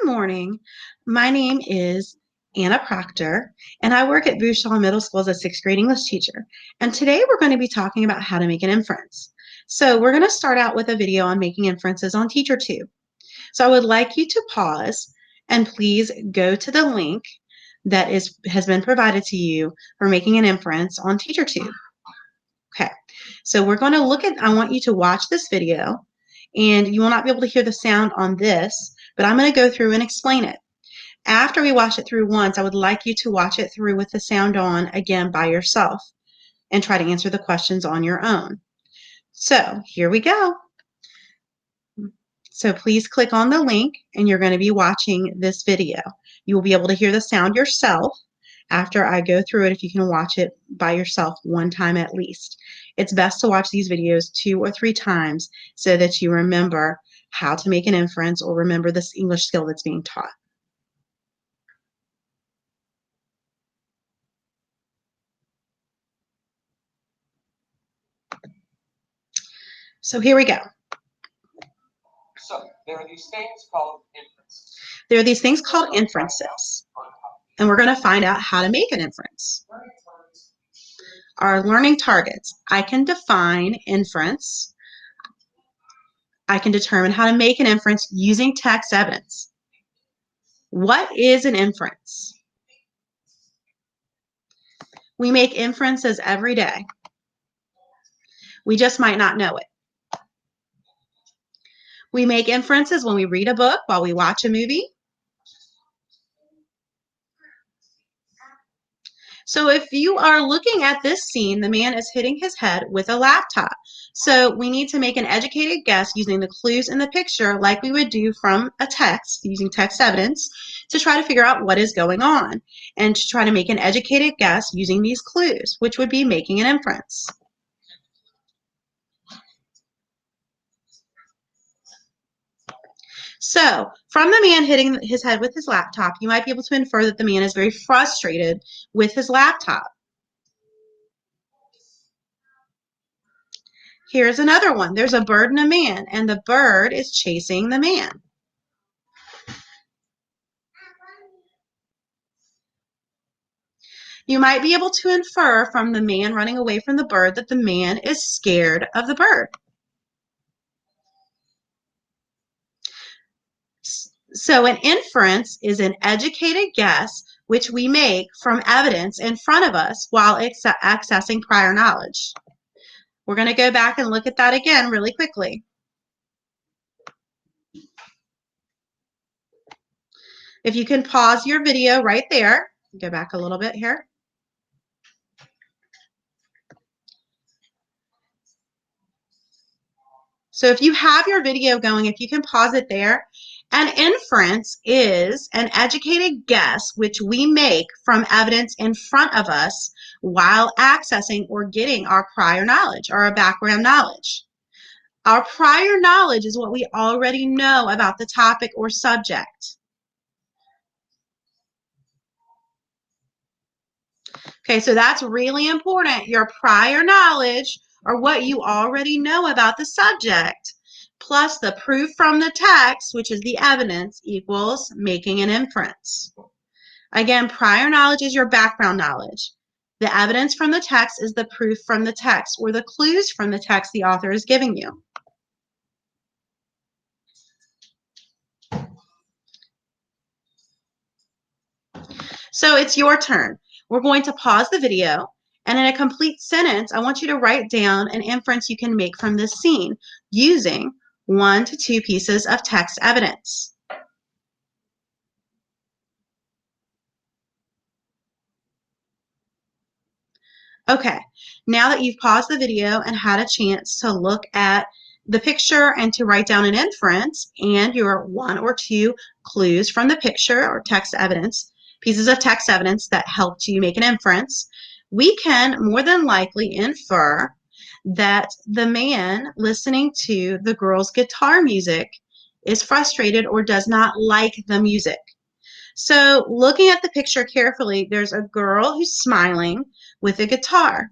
morning. My name is Anna Proctor, and I work at Bouchon Middle School as a sixth grade English teacher. And today we're going to be talking about how to make an inference. So we're going to start out with a video on making inferences on TeacherTube. So I would like you to pause and please go to the link that has been provided to you for making an inference on TeacherTube. Okay, so we're going to I want you to watch this video, and you will not be able to hear the sound on this, but I'm going to go through and explain it. After we watch it through once, I would like you to watch it through with the sound on again by yourself and try to answer the questions on your own. So here we go. So please click on the link and you're going to be watching this video. You will be able to hear the sound yourself after I go through it if you can watch it by yourself one time at least. It's best to watch these videos 2 or 3 times so that you remember how to make an inference or remember this English skill that's being taught. So here we go. So there are these things called inferences. There are these things called inferences, and we're going to find out how to make an inference. Our learning targets. I can define inference. I can determine how to make an inference using text evidence. What is an inference? We make inferences every day. We just might not know it. We make inferences when we read a book, while we watch a movie. So if you are looking at this scene, the man is hitting his head with a laptop. So we need to make an educated guess using the clues in the picture like we would do from a text, using text evidence, to try to figure out what is going on and to try to make an educated guess using these clues, which would be making an inference. So, from the man hitting his head with his laptop, you might be able to infer that the man is very frustrated with his laptop. Here's another one. There's a bird and a man, and the bird is chasing the man. You might be able to infer from the man running away from the bird that the man is scared of the bird. So an inference is an educated guess which we make from evidence in front of us while accessing prior knowledge. We're going to go back and look at that again really quickly. If you can pause your video right there, go back a little bit here. So if you have your video going, if you can pause it there. An inference is an educated guess which we make from evidence in front of us while accessing or getting our prior knowledge or our background knowledge. Our prior knowledge is what we already know about the topic or subject. Okay, so that's really important. Your prior knowledge or what you already know about the subject plus the proof from the text, which is the evidence, equals making an inference. Again, prior knowledge is your background knowledge. The evidence from the text is the proof from the text or the clues from the text the author is giving you. So it's your turn. We're going to pause the video, and in a complete sentence, I want you to write down an inference you can make from this scene using 1 to 2 pieces of text evidence. Okay, now that you've paused the video and had a chance to look at the picture and to write down an inference and your 1 or 2 clues from the picture or text evidence, pieces of text evidence that helped you make an inference, we can more than likely infer that the man listening to the girl's guitar music is frustrated or does not like the music. So looking at the picture carefully, there's a girl who's smiling with a guitar.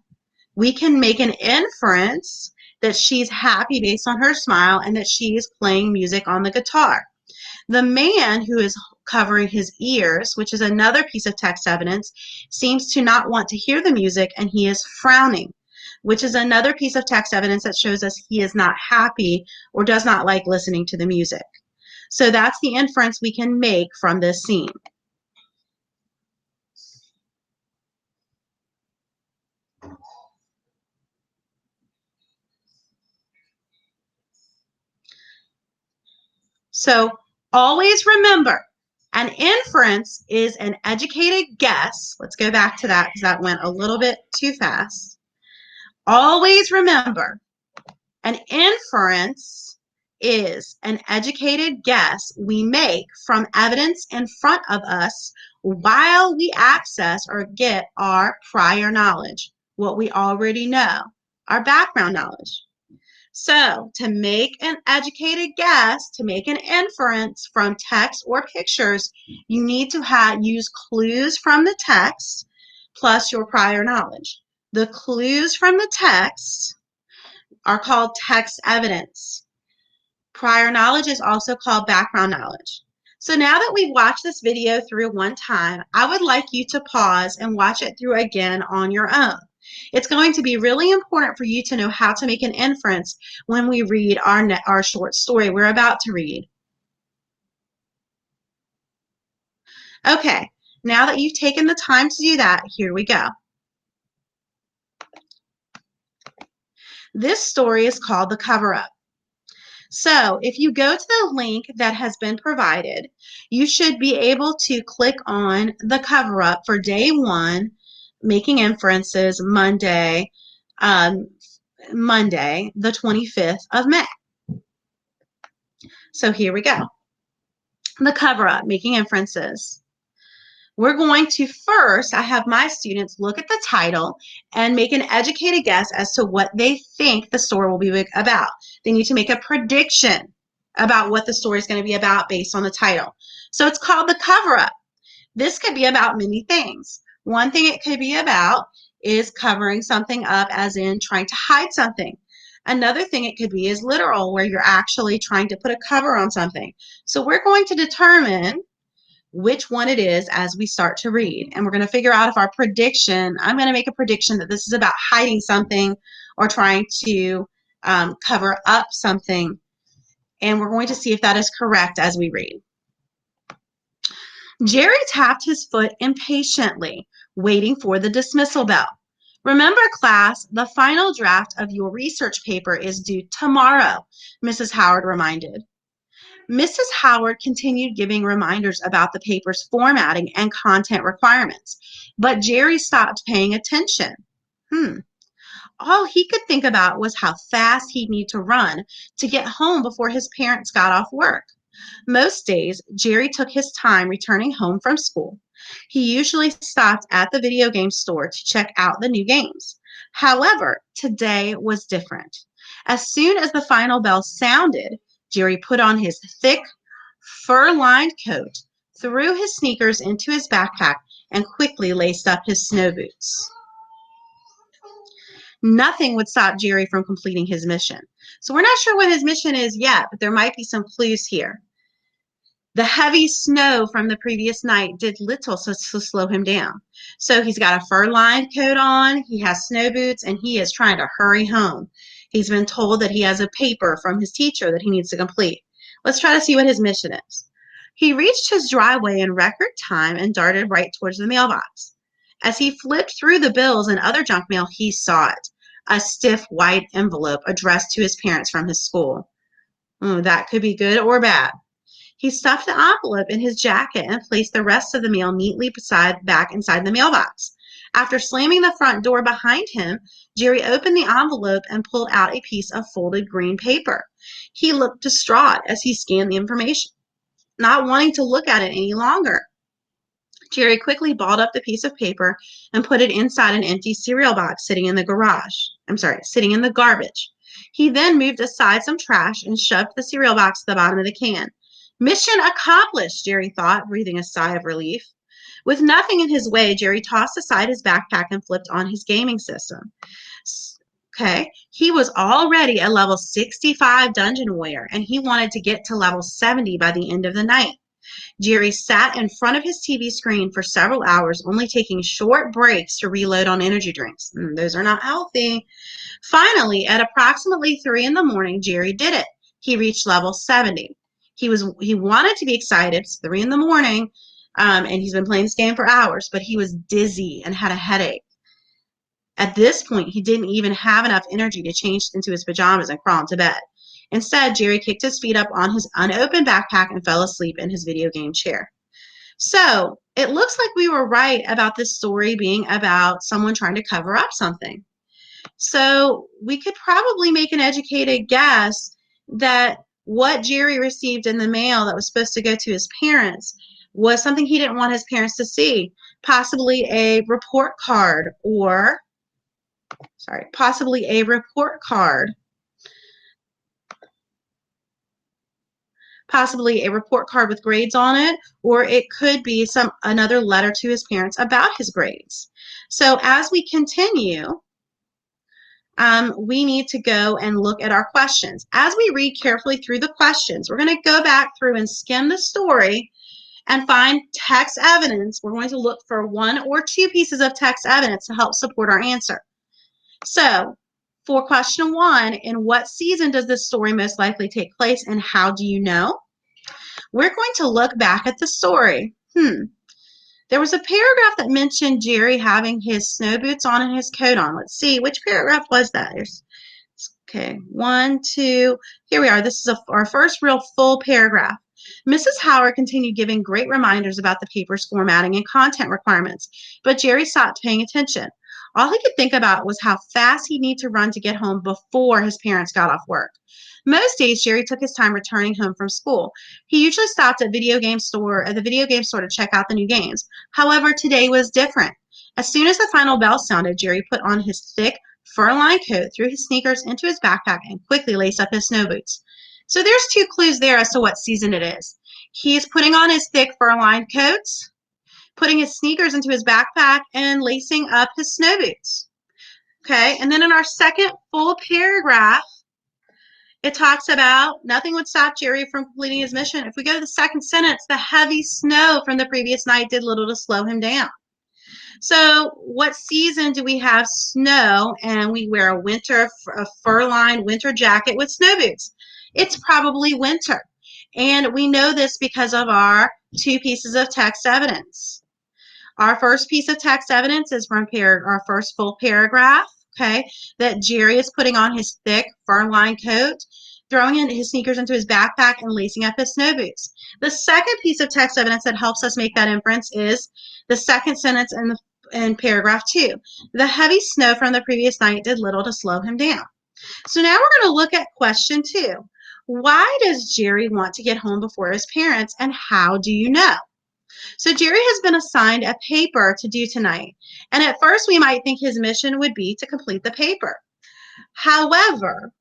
We can make an inference that she's happy based on her smile and that she is playing music on the guitar. The man who is covering his ears, which is another piece of text evidence, seems to not want to hear the music and he is frowning, which is another piece of text evidence that shows us he is not happy or does not like listening to the music. So that's the inference we can make from this scene. So always remember, an inference is an educated guess. Let's go back to that because that went a little bit too fast. Always remember, an inference is an educated guess we make from evidence in front of us while we access or get our prior knowledge, what we already know, our background knowledge. So to make an educated guess, to make an inference from text or pictures, you need to use clues from the text plus your prior knowledge. The clues from the text are called text evidence. Prior knowledge is also called background knowledge. So now that we've watched this video through one time, I would like you to pause and watch it through again on your own. It's going to be really important for you to know how to make an inference when we read our short story we're about to read. Okay, now that you've taken the time to do that, here we go. This story is called The Coverup. So if you go to the link that has been provided, you should be able to click on the Coverup for day 1, Making Inferences, Monday, the 25th of May. So here we go. The Coverup, Making Inferences. We're going to first, I have my students look at the title and make an educated guess as to what they think the story will be about. They need to make a prediction about what the story is going to be about based on the title. So it's called The Coverup. This could be about many things. One thing it could be about is covering something up, as in trying to hide something. Another thing it could be is literal, where you're actually trying to put a cover on something. So we're going to determine which one it is as we start to read. And we're going to figure out if our prediction, I'm going to make a prediction that this is about hiding something or trying to cover up something. And we're going to see if that is correct as we read. Jerry tapped his foot impatiently, waiting for the dismissal bell. Remember, class, the final draft of your research paper is due tomorrow, Mrs. Howard reminded. Mrs. Howard continued giving reminders about the paper's formatting and content requirements, but Jerry stopped paying attention. All he could think about was how fast he'd need to run to get home before his parents got off work. Most days, Jerry took his time returning home from school. He usually stopped at the video game store to check out the new games. However, today was different. As soon as the final bell sounded, Jerry put on his thick, fur-lined coat, threw his sneakers into his backpack, and quickly laced up his snow boots. Nothing would stop Jerry from completing his mission. So we're not sure what his mission is yet, but there might be some clues here. The heavy snow from the previous night did little to slow him down. So he's got a fur-lined coat on, he has snow boots, and he is trying to hurry home. He's been told that he has a paper from his teacher that he needs to complete. Let's try to see what his mission is. He reached his driveway in record time and darted right towards the mailbox. As he flipped through the bills and other junk mail, he saw it, a stiff white envelope addressed to his parents from his school. That could be good or bad. He stuffed the envelope in his jacket and placed the rest of the mail neatly back inside the mailbox. After slamming the front door behind him, Jerry opened the envelope and pulled out a piece of folded green paper. He looked distraught as he scanned the information, not wanting to look at it any longer. Jerry quickly balled up the piece of paper and put it inside an empty cereal box sitting in the garbage. He then moved aside some trash and shoved the cereal box to the bottom of the can. Mission accomplished, Jerry thought, breathing a sigh of relief. With nothing in his way, Jerry tossed aside his backpack and flipped on his gaming system. Okay, he was already a level 65 dungeon warrior, and he wanted to get to level 70 by the end of the night. Jerry sat in front of his TV screen for several hours, only taking short breaks to reload on energy drinks. Those are not healthy. Finally, at approximately 3 in the morning, Jerry did it. He reached level 70. He wanted to be excited. It's 3 in the morning, and he's been playing this game for hours, but he was dizzy and had a headache. At this point, he didn't even have enough energy to change into his pajamas and crawl into bed. Instead, Jerry kicked his feet up on his unopened backpack and fell asleep in his video game chair. So it looks like we were right about this story being about someone trying to cover up something. So we could probably make an educated guess that what Jerry received in the mail that was supposed to go to his parents was something he didn't want his parents to see, possibly a report card possibly a report card, possibly a report card with grades on it, or it could be another letter to his parents about his grades. So as we continue, we need to go and look at our questions. As we read carefully through the questions, we're going to go back through and skim the story and find text evidence. We're going to look for 1 or 2 pieces of text evidence to help support our answer. So for question 1, in what season does this story most likely take place, and how do you know? We're going to look back at the story. There was a paragraph that mentioned Jerry having his snow boots on and his coat on. Let's see, which paragraph was that? Okay, 1, 2, here we are. This is our first real full paragraph. Mrs. Howard continued giving great reminders about the paper's formatting and content requirements, but Jerry stopped paying attention. All he could think about was how fast he'd need to run to get home before his parents got off work. Most days, Jerry took his time returning home from school. He usually stopped at the video game store to check out the new games. However, today was different. As soon as the final bell sounded, Jerry put on his thick, fur-lined coat, threw his sneakers into his backpack, and quickly laced up his snow boots. So there's 2 clues there as to what season it is. He's putting on his thick, fur-lined coats, putting his sneakers into his backpack, and lacing up his snow boots. Okay, and then in our second full paragraph, it talks about nothing would stop Jerry from completing his mission. If we go to the second sentence, the heavy snow from the previous night did little to slow him down. So what season do we have snow and we wear a fur-lined winter jacket with snow boots? It's probably winter. And we know this because of our 2 pieces of text evidence. Our first piece of text evidence is from our first full paragraph, okay, that Jerry is putting on his thick fur-lined coat, throwing in his sneakers into his backpack, and lacing up his snow boots. The second piece of text evidence that helps us make that inference is the second sentence in paragraph 2. The heavy snow from the previous night did little to slow him down. So now we're going to look at question 2. Why does Jerry want to get home before his parents, and how do you know? So Jerry has been assigned a paper to do tonight, and at first we might think his mission would be to complete the paper. However,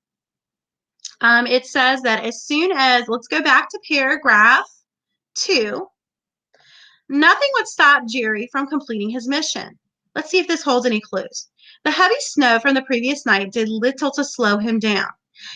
it says that as soon as, let's go back to paragraph 2, nothing would stop Jerry from completing his mission. Let's see if this holds any clues. The heavy snow from the previous night did little to slow him down.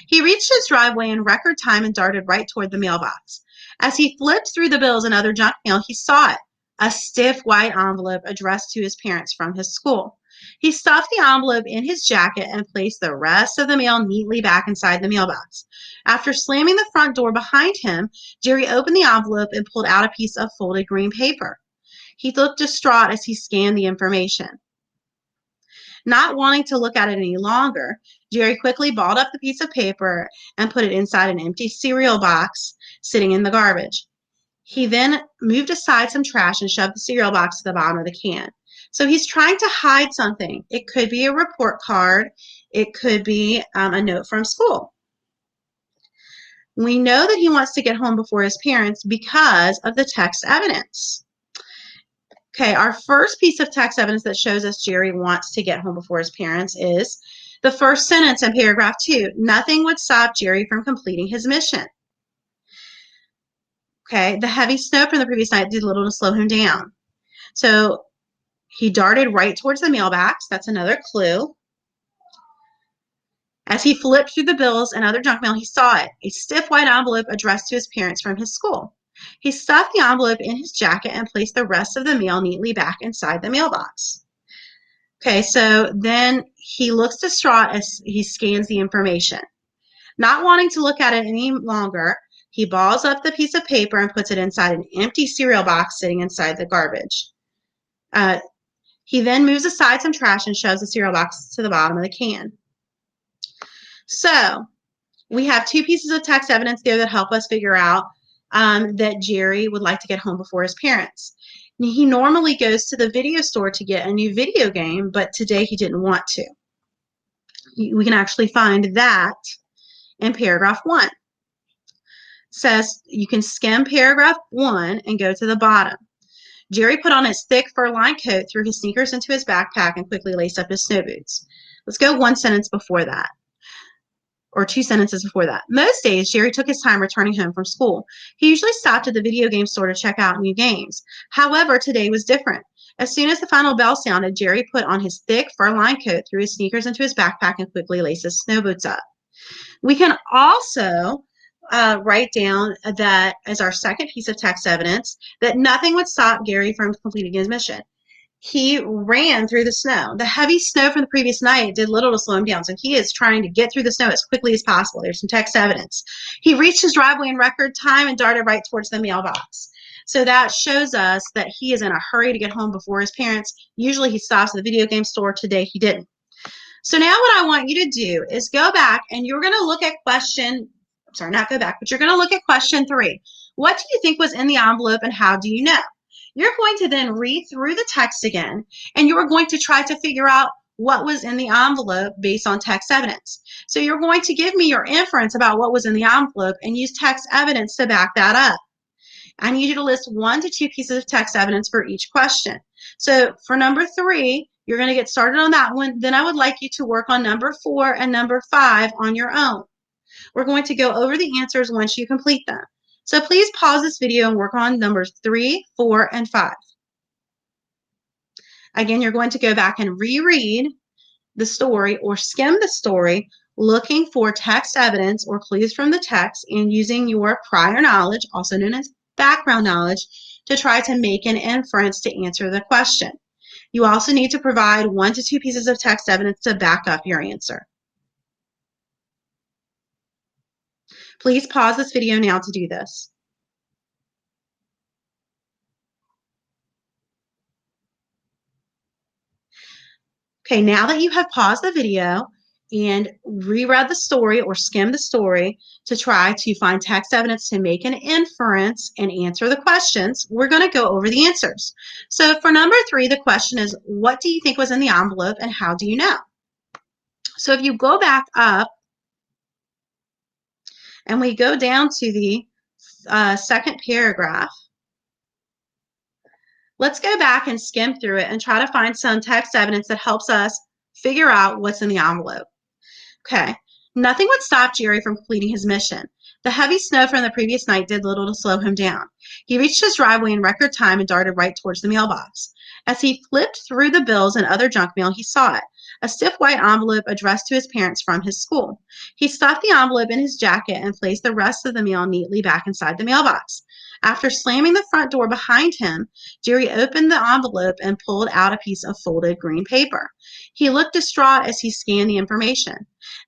He reached his driveway in record time and darted right toward the mailbox. As he flipped through the bills and other junk mail, he saw it, a stiff white envelope addressed to his parents from his school. He stuffed the envelope in his jacket and placed the rest of the mail neatly back inside the mailbox. After slamming the front door behind him, Jerry opened the envelope and pulled out a piece of folded green paper. He looked distraught as he scanned the information. Not wanting to look at it any longer, Jerry quickly balled up the piece of paper and put it inside an empty cereal box sitting in the garbage. He then moved aside some trash and shoved the cereal box to the bottom of the can. So he's trying to hide something. It could be a report card. It could be a note from school. We know that he wants to get home before his parents because of the text evidence. Okay, our first piece of text evidence that shows us Jerry wants to get home before his parents is the first sentence in paragraph 2. Nothing would stop Jerry from completing his mission. Okay, the heavy snow from the previous night did little to slow him down. So he darted right towards the mailbox. That's another clue. As he flipped through the bills and other junk mail, he saw it, a stiff white envelope addressed to his parents from his school. He stuffed the envelope in his jacket and placed the rest of the mail neatly back inside the mailbox. Okay, so then he looks distraught as he scans the information. Not wanting to look at it any longer, he balls up the piece of paper and puts it inside an empty cereal box sitting inside the garbage. He then moves aside some trash and shoves the cereal box to the bottom of the can. So we have two pieces of text evidence there that help us figure out that Jerry would like to get home before his parents. He normally goes to the video store to get a new video game, but today he didn't want to. We can actually find that in paragraph 1. It says you can skim paragraph 1 and go to the bottom. Jerry put on his thick fur-lined coat, threw his sneakers into his backpack, and quickly laced up his snow boots. Let's go one sentence before that, or two sentences before that. Most days, Jerry took his time returning home from school. He usually stopped at the video game store to check out new games. However, today was different. As soon as the final bell sounded, Jerry put on his thick fur-lined coat, threw his sneakers into his backpack, and quickly laced his snow boots up. We can also write down that as our second piece of text evidence, that nothing would stop Gary from completing his mission. He ran through the snow. The heavy snow from the previous night did little to slow him down, so he is trying to get through the snow as quickly as possible. There's some text evidence. He reached his driveway in record time and darted right towards the mailbox. So that shows us that he is in a hurry to get home before his parents. Usually he stops at the video game store. Today he didn't. So now what I want you to do is go back and you're going to look at not go back, but you're going to look at question 3. What do you think was in the envelope and how do you know? You're going to then read through the text again and you're going to try to figure out what was in the envelope based on text evidence. So you're going to give me your inference about what was in the envelope and use text evidence to back that up. I need you to list 1 to 2 pieces of text evidence for each question. So for number 3, you're going to get started on that one. Then I would like you to work on number 4 and number 5 on your own. We're going to go over the answers once you complete them. So please pause this video and work on numbers 3, 4, and 5. Again, you're going to go back and reread the story or skim the story, looking for text evidence or clues from the text and using your prior knowledge, also known as background knowledge, to try to make an inference to answer the question. You also need to provide 1 to 2 pieces of text evidence to back up your answer. Please pause this video now to do this. Okay, now that you have paused the video and reread the story or skimmed the story to try to find text evidence to make an inference and answer the questions, we're going to go over the answers. So for number 3, the question is, what do you think was in the envelope and how do you know? So if you go back up and we go down to the second paragraph, let's go back and skim through it and try to find some text evidence that helps us figure out what's in the envelope. Okay, nothing would stop Jerry from completing his mission. The heavy snow from the previous night did little to slow him down. He reached his driveway in record time and darted right towards the mailbox. As he flipped through the bills and other junk mail, he saw it, a stiff white envelope addressed to his parents from his school. He stuffed the envelope in his jacket and placed the rest of the mail neatly back inside the mailbox. After slamming the front door behind him, Jerry opened the envelope and pulled out a piece of folded green paper. He looked distraught as he scanned the information.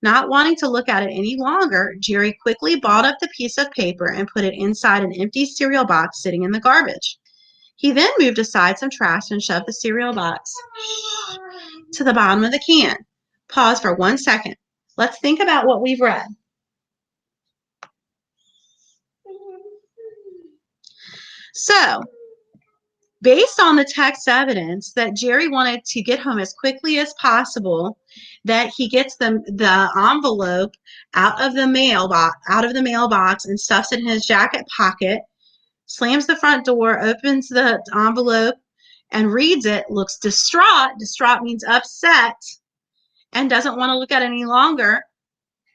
Not wanting to look at it any longer, Jerry quickly balled up the piece of paper and put it inside an empty cereal box sitting in the garbage. He then moved aside some trash and shoved the cereal box to the bottom of the can. Pause for 1 second. Let's think about what we've read. So, based on the text evidence that Jerry wanted to get home as quickly as possible, that he gets the envelope out of the mailbox and stuffs it in his jacket pocket, slams the front door, opens the envelope, and reads it, looks distraught. Distraught means upset, and doesn't want to look at it any longer.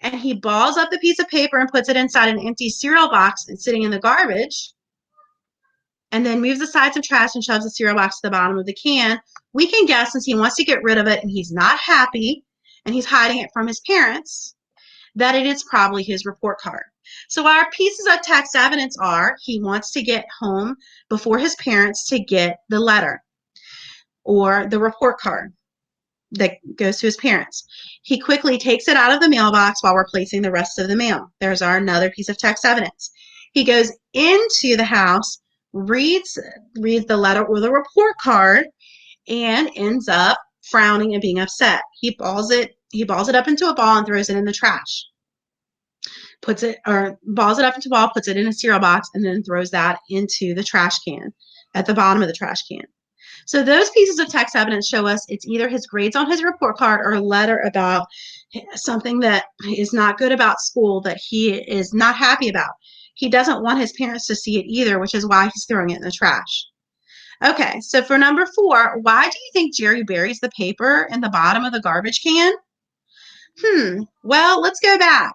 And he balls up the piece of paper and puts it inside an empty cereal box and sitting in the garbage, and then moves aside some trash and shoves the cereal box to the bottom of the can. We can guess, since he wants to get rid of it and he's not happy, and he's hiding it from his parents, that it is probably his report card. So our pieces of text evidence are he wants to get home before his parents to get the letter or the report card that goes to his parents. He quickly takes it out of the mailbox while we're placing the rest of the mail. There's our another piece of text evidence. He goes into the house, reads the letter or the report card, and ends up frowning and being upset. He balls it up into a ball and throws it in the trash. Balls it up into a ball, puts it in a cereal box, and then throws that into the trash can at the bottom of the trash can. So those pieces of text evidence show us it's either his grades on his report card or a letter about something that is not good about school that he is not happy about. He doesn't want his parents to see it either, which is why he's throwing it in the trash. Okay, so for number 4, why do you think Jerry buries the paper in the bottom of the garbage can? Well, let's go back.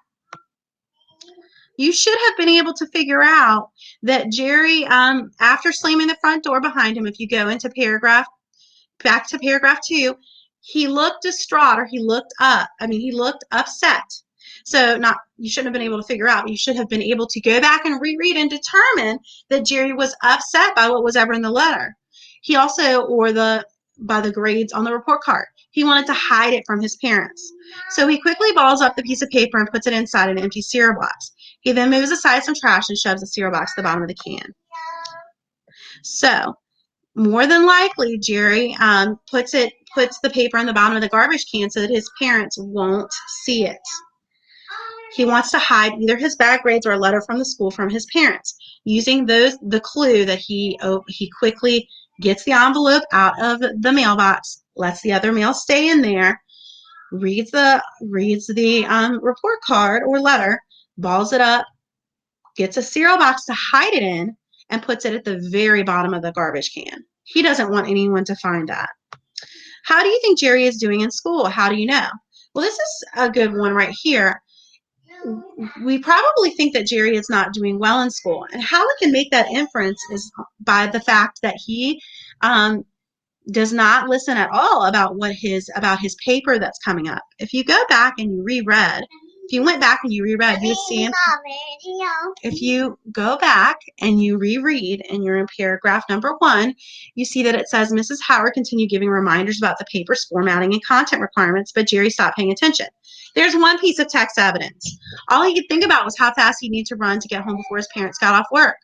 You should have been able to figure out that Jerry, after slamming the front door behind him, if you go into back to paragraph 2, he looked distraught, or he looked upset. So you shouldn't have been able to figure out, but you should have been able to go back and reread and determine that Jerry was upset by what was ever in the letter. He also, by the grades on the report card. He wanted to hide it from his parents. So he quickly balls up the piece of paper and puts it inside an empty cereal box. He then moves aside some trash and shoves the cereal box to the bottom of the can. So more than likely, Jerry puts the paper in the bottom of the garbage can so that his parents won't see it. He wants to hide either his bad grades or a letter from the school from his parents. Using the clue that he quickly gets the envelope out of the mailbox, lets the other mail stay in there, reads the report card or letter, balls it up, gets a cereal box to hide it in, and puts it at the very bottom of the garbage can. He doesn't want anyone to find that. How do you think Jerry is doing in school? How do you know? Well, this is a good one right here. We probably think that Jerry is not doing well in school. And how we can make that inference is by the fact that he does not listen at all about his paper that's coming up. If you went back and you reread, you would see if you go back and you reread and you're in paragraph number 1, you see that it says Mrs. Howard continued giving reminders about the paper's formatting and content requirements, but Jerry stopped paying attention. There's one piece of text evidence. All he could think about was how fast he'd need to run to get home before his parents got off work.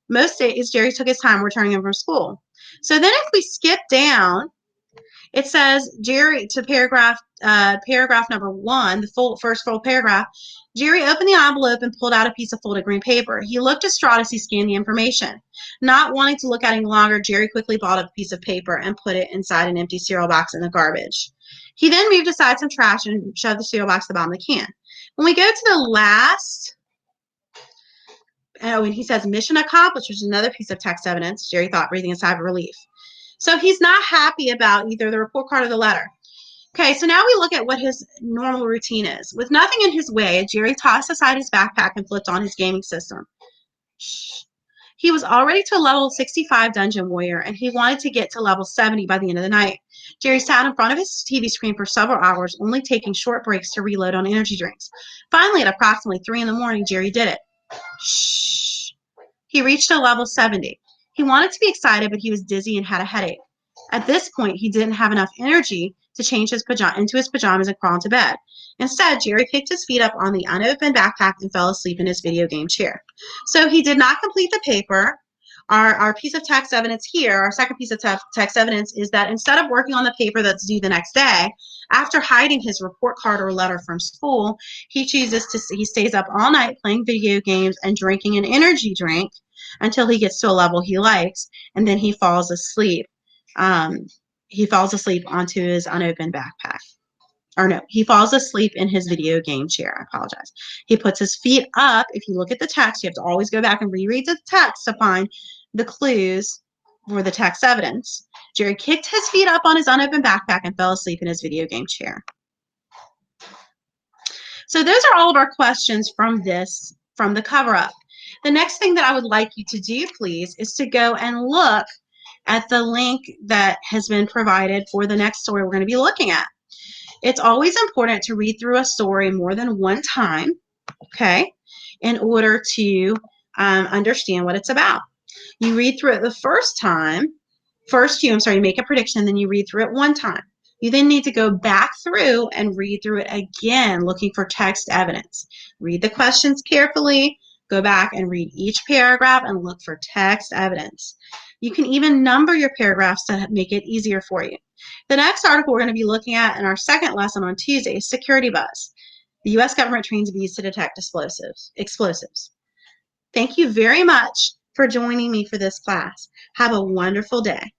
Most days, Jerry took his time returning home from school. So then if we skip down, it says Jerry to paragraph number 1, the first full paragraph. Jerry opened the envelope and pulled out a piece of folded green paper. He looked distraught as he scanned the information. Not wanting to look at it any longer, Jerry quickly balled up a piece of paper and put it inside an empty cereal box in the garbage. He then moved aside some trash and shoved the cereal box to the bottom of the can. When we go to the last, and he says mission accomplished, which is another piece of text evidence, Jerry thought, breathing a sigh of relief. So he's not happy about either the report card or the letter. Okay, so now we look at what his normal routine is. With nothing in his way, Jerry tossed aside his backpack and flipped on his gaming system. He was already to level 65 Dungeon Warrior, and he wanted to get to level 70 by the end of the night. Jerry sat in front of his TV screen for several hours, only taking short breaks to reload on energy drinks. Finally, at approximately 3 in the morning, Jerry did it. He reached a level 70. He wanted to be excited, but he was dizzy and had a headache. At this point, he didn't have enough energy to change into his pajamas and crawl into bed. Instead, Jerry kicked his feet up on the unopened backpack and fell asleep in his video game chair. So he did not complete the paper. Our piece of text evidence here, our second piece of text evidence, is that instead of working on the paper that's due the next day, after hiding his report card or letter from school, he stays up all night playing video games and drinking an energy drink until he gets to a level he likes, and then he falls asleep. He falls asleep onto his unopened backpack. Or no, he falls asleep in his video game chair. I apologize. He puts his feet up. If you look at the text, you have to always go back and reread the text to find the clues for the text evidence. Jerry kicked his feet up on his unopened backpack and fell asleep in his video game chair. So those are all of our questions from the Coverup. The next thing that I would like you to do, please, is to go and look at the link that has been provided for the next story we're going to be looking at. It's always important to read through a story more than one time, okay, in order to understand what it's about. You read through it the first time. You make a prediction, then you read through it one time. You then need to go back through and read through it again, looking for text evidence. Read the questions carefully, go back and read each paragraph and look for text evidence. You can even number your paragraphs to make it easier for you. The next article we're going to be looking at in our second lesson on Tuesday is security buzz. The U.S. government trains bees to detect explosives. Thank you very much for joining me for this class. Have a wonderful day.